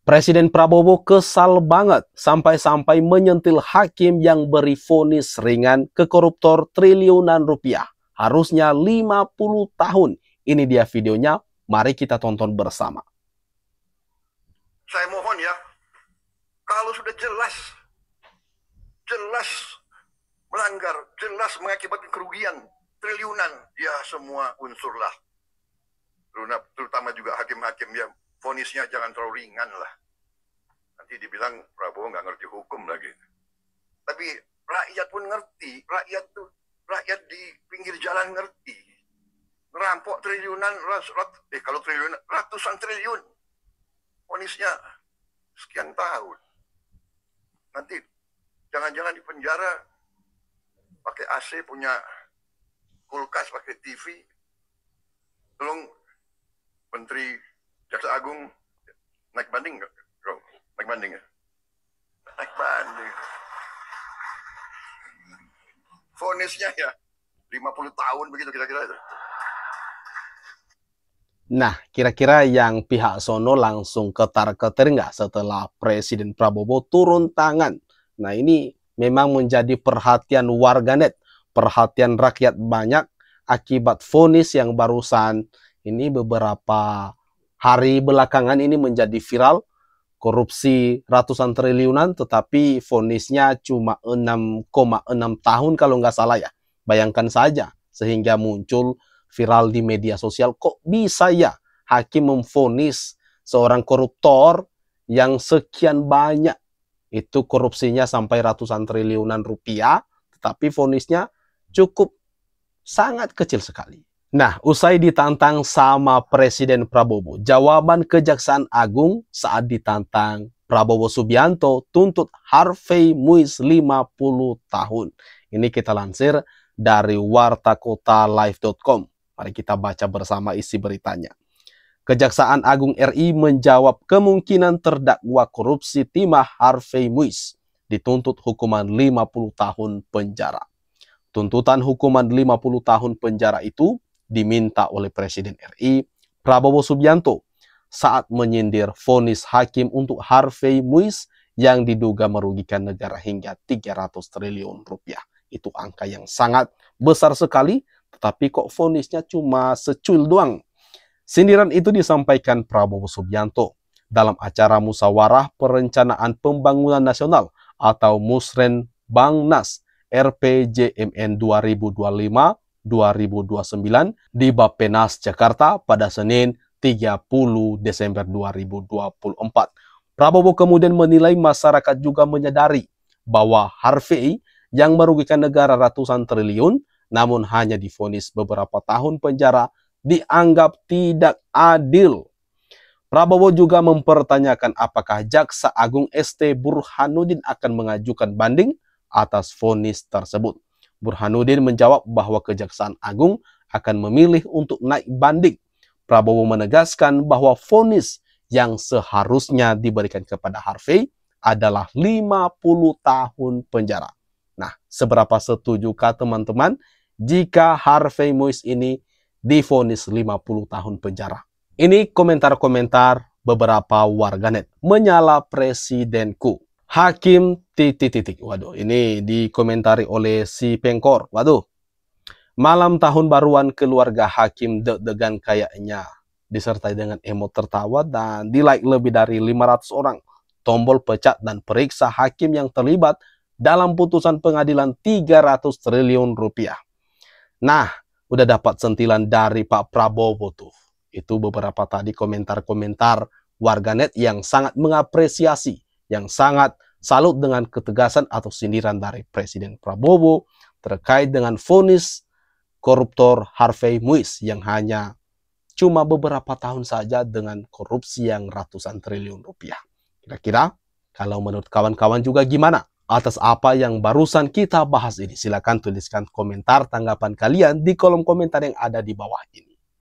Presiden Prabowo kesal banget sampai-sampai menyentil hakim yang beri vonis ringan ke koruptor triliunan rupiah. Harusnya 50 tahun. Ini dia videonya, mari kita tonton bersama. Saya mohon ya, kalau sudah jelas melanggar, jelas mengakibatkan kerugian triliunan, ya semua unsurlah. Terutama juga hakim-hakim ya, vonisnya jangan terlalu ringan lah. Nanti dibilang Prabowo nggak ngerti hukum lagi. Tapi rakyat pun ngerti, rakyat di pinggir jalan ngerti. Ngerampok triliunan, kalau triliunan, ratusan triliun. Vonisnya sekian tahun. Nanti jangan-jangan di penjara pakai AC, punya kulkas, pakai TV. Tolong Menteri Jaksa Agung naik banding nggak? Naik banding ya? Naik banding. Vonisnya ya 50 tahun begitu kira-kira itu. Nah, kira-kira yang pihak sono langsung ketar-ketir nggak setelah Presiden Prabowo turun tangan? Nah, ini memang menjadi perhatian warganet, perhatian rakyat banyak akibat vonis yang barusan ini beberapa hari belakangan ini menjadi viral. Korupsi ratusan triliunan, tetapi vonisnya cuma 6,6 tahun kalau nggak salah ya. Bayangkan saja, sehingga muncul viral di media sosial, kok bisa ya hakim memvonis seorang koruptor yang sekian banyak, itu korupsinya sampai ratusan triliunan rupiah, tetapi vonisnya cukup sangat kecil sekali. Nah, usai ditantang sama Presiden Prabowo, jawaban Kejaksaan Agung saat ditantang Prabowo Subianto tuntut Harvey Muiz 50 tahun. Ini kita lansir dari wartakotalive.com. Mari kita baca bersama isi beritanya. Kejaksaan Agung RI menjawab kemungkinan terdakwa korupsi timah Harvey Muiz dituntut hukuman 50 tahun penjara. Tuntutan hukuman 50 tahun penjara itu diminta oleh Presiden RI Prabowo Subianto saat menyindir vonis hakim untuk Harvey Muiz yang diduga merugikan negara hingga 300 triliun rupiah. Itu angka yang sangat besar sekali, tetapi kok vonisnya cuma secuil doang. Sindiran itu disampaikan Prabowo Subianto dalam acara Musyawarah Perencanaan Pembangunan Nasional atau Musrenbangnas RPJMN 2025-2029 di Bappenas, Jakarta pada Senin 30 Desember 2024. Prabowo kemudian menilai masyarakat juga menyadari bahwa Harvey yang merugikan negara ratusan triliun namun hanya divonis beberapa tahun penjara dianggap tidak adil. Prabowo juga mempertanyakan apakah Jaksa Agung ST Burhanuddin akan mengajukan banding atas vonis tersebut. Burhanuddin menjawab bahwa Kejaksaan Agung akan memilih untuk naik banding. Prabowo menegaskan bahwa vonis yang seharusnya diberikan kepada Harvey adalah 50 tahun penjara. Nah, seberapa setujukah teman-teman jika Harvey Muiz ini divonis 50 tahun penjara? Ini komentar-komentar beberapa warganet menyala presidenku. Hakim titik. Waduh, ini dikomentari oleh si Pengkor. Waduh, malam tahun baruan keluarga hakim deg-degan kayaknya. Disertai dengan emot tertawa dan di-like lebih dari 500 orang. Tombol pecat dan periksa hakim yang terlibat dalam putusan pengadilan 300 triliun rupiah. Nah, udah dapat sentilan dari Pak Prabowo tuh. Itu beberapa tadi komentar-komentar warganet yang sangat mengapresiasi, yang sangat salut dengan ketegasan atau sindiran dari Presiden Prabowo terkait dengan vonis koruptor Harvey Muiz yang hanya cuma beberapa tahun saja dengan korupsi yang ratusan triliun rupiah. Kira-kira kalau menurut kawan-kawan juga gimana atas apa yang barusan kita bahas ini? Silakan tuliskan komentar tanggapan kalian di kolom komentar yang ada di bawah ini.